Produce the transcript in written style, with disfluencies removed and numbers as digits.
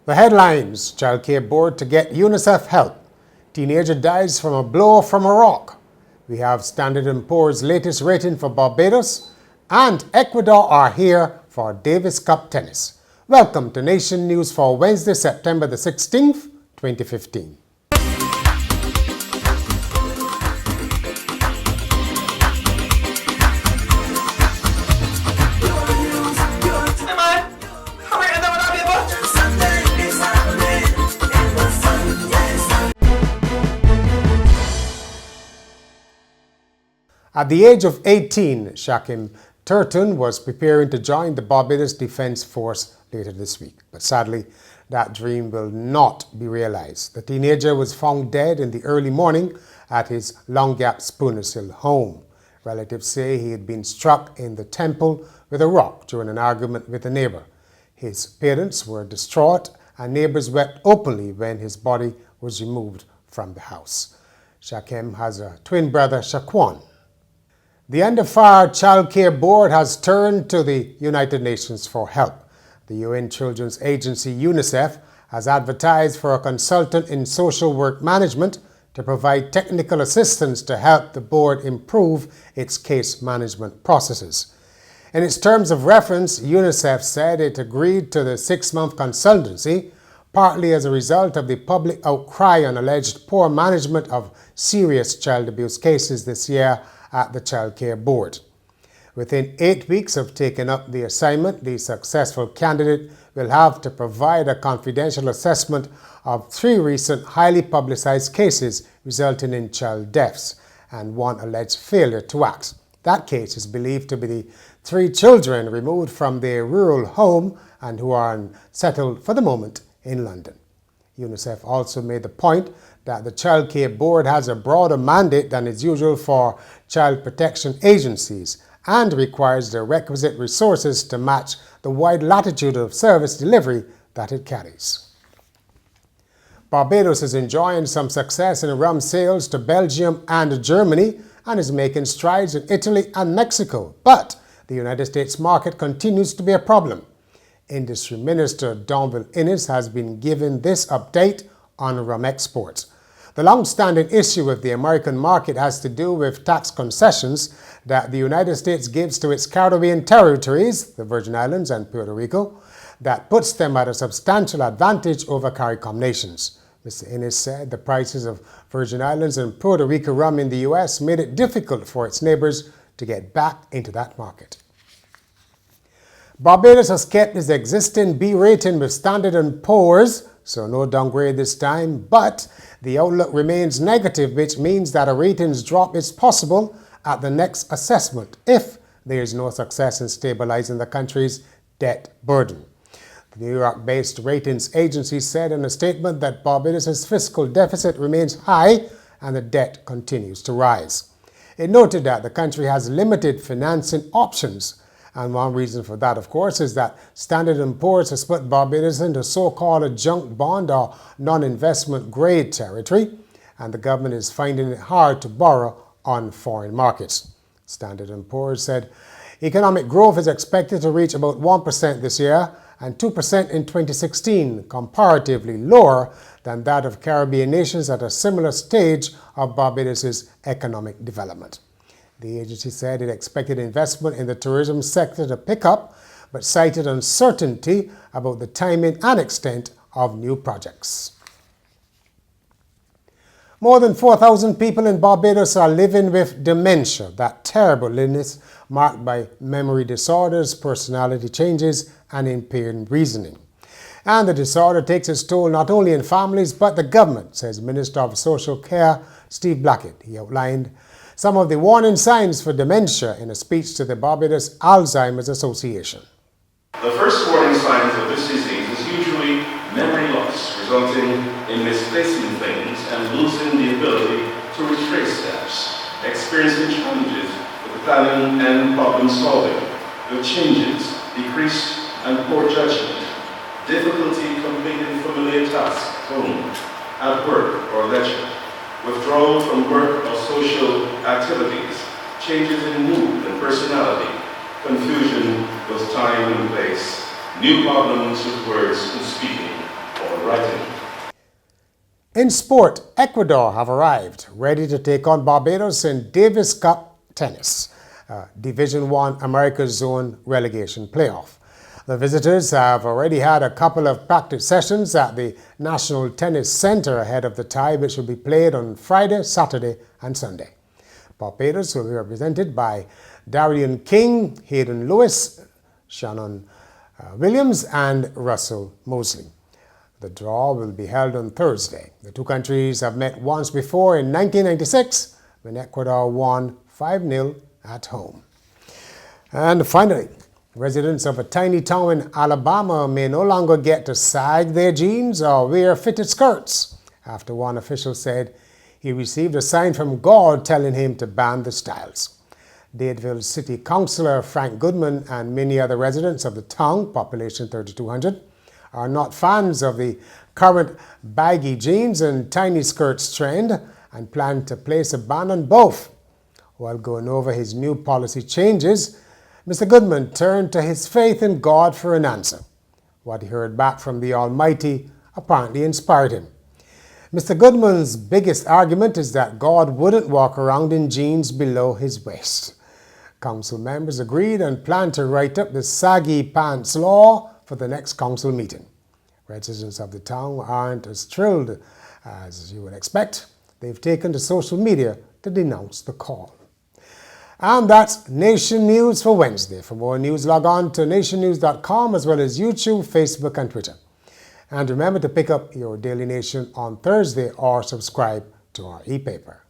The headlines: Childcare Board to get UNICEF help. Teenager dies from a blow from a rock. We have Standard & Poor's latest rating for Barbados. And Ecuador are here for Davis Cup tennis. Welcome to Nation News for Wednesday, September the 16th, 2015. At the age of 18, Shakim Turton was preparing to join the Barbados Defense Force later this week. But sadly, that dream will not be realized. The teenager was found dead in the early morning at his Long Gap Spooners Hill home. Relatives say he had been struck in the temple with a rock during an argument with a neighbor. His parents were distraught and neighbors wept openly when his body was removed from the house. Shakim has a twin brother, Shaquan. The Under-Fire Childcare Board has turned to the United Nations for help. The UN Children's Agency, UNICEF, has advertised for a consultant in social work management to provide technical assistance to help the board improve its case management processes. In its terms of reference, UNICEF said it agreed to the 6-month consultancy, partly as a result of the public outcry on alleged poor management of serious child abuse cases this year at the Child Care Board. Within 8 weeks of taking up the assignment, the successful candidate will have to provide a confidential assessment of 3 recent highly publicized cases resulting in child deaths and 1 alleged failure to act. That case is believed to be the 3 children removed from their rural home and who are unsettled for the moment in London. UNICEF also made the point that the Child Care Board has a broader mandate than is usual for child protection agencies and requires the requisite resources to match the wide latitude of service delivery that it carries. Barbados is enjoying some success in rum sales to Belgium and Germany and is making strides in Italy and Mexico, but the United States market continues to be a problem. Industry Minister Donville Innes has been given this update on rum exports. The long-standing issue with the American market has to do with tax concessions that the United States gives to its Caribbean territories, the Virgin Islands and Puerto Rico, that puts them at a substantial advantage over CARICOM nations. Mr. Innes said the prices of Virgin Islands and Puerto Rico rum in the U.S. made it difficult for its neighbors to get back into that market. Barbados has kept its existing B rating with Standard & Poor's, so no downgrade this time, but the outlook remains negative, which means that a ratings drop is possible at the next assessment if there is no success in stabilizing the country's debt burden. The New York-based ratings agency said in a statement that Barbados' fiscal deficit remains high and the debt continues to rise. It noted that the country has limited financing options. And one reason for that, of course, is that Standard & Poor's has put Barbados into so-called a junk bond or non-investment grade territory, and the government is finding it hard to borrow on foreign markets. Standard & Poor's said economic growth is expected to reach about 1% this year and 2% in 2016, comparatively lower than that of Caribbean nations at a similar stage of Barbados' economic development. The agency said it expected investment in the tourism sector to pick up, but cited uncertainty about the timing and extent of new projects. More than 4,000 people in Barbados are living with dementia, that terrible illness marked by memory disorders, personality changes, and impaired reasoning. And the disorder takes its toll not only in families, but the government, says Minister of Social Care Steve Blackett. He outlined some of the warning signs for dementia in a speech to the Barbados Alzheimer's Association. The first warning signs of this disease is usually memory loss, resulting in misplacing things and losing the ability to retrace steps, experiencing challenges with planning and problem solving, with changes, decreased and poor judgment, difficulty completing familiar tasks at home, at work or leisure, withdrawal from work or social activities, changes in mood and personality, confusion with time and place, new problems with words and speaking, for writing. In sport, Ecuador have arrived, ready to take on Barbados in Davis Cup tennis, Division I America's Zone relegation playoff. The visitors have already had a couple of practice sessions at the National Tennis Center ahead of the tie, which will be played on Friday, Saturday and Sunday. Barbados will be represented by Darian King, Hayden Lewis, Shannon Williams and Russell Mosley. The draw will be held on Thursday. The two countries have met once before in 1996 when Ecuador won 5-0 at home. And finally, residents of a tiny town in Alabama may no longer get to sag their jeans or wear fitted skirts after one official said he received a sign from God telling him to ban the styles. Dadeville City Councillor Frank Goodman and many other residents of the town, population 3,200, are not fans of the current baggy jeans and tiny skirts trend and plan to place a ban on both. While going over his new policy changes, Mr. Goodman turned to his faith in God for an answer. What he heard back from the Almighty apparently inspired him. Mr. Goodman's biggest argument is that God wouldn't walk around in jeans below his waist. Council members agreed and planned to write up the saggy pants law for the next council meeting. Residents of the town aren't as thrilled as you would expect. They've taken to social media to denounce the call. And that's Nation News for Wednesday. For more news, log on to nationnews.com as well as YouTube, Facebook and Twitter. And remember to pick up your Daily Nation on Thursday or subscribe to our e-paper.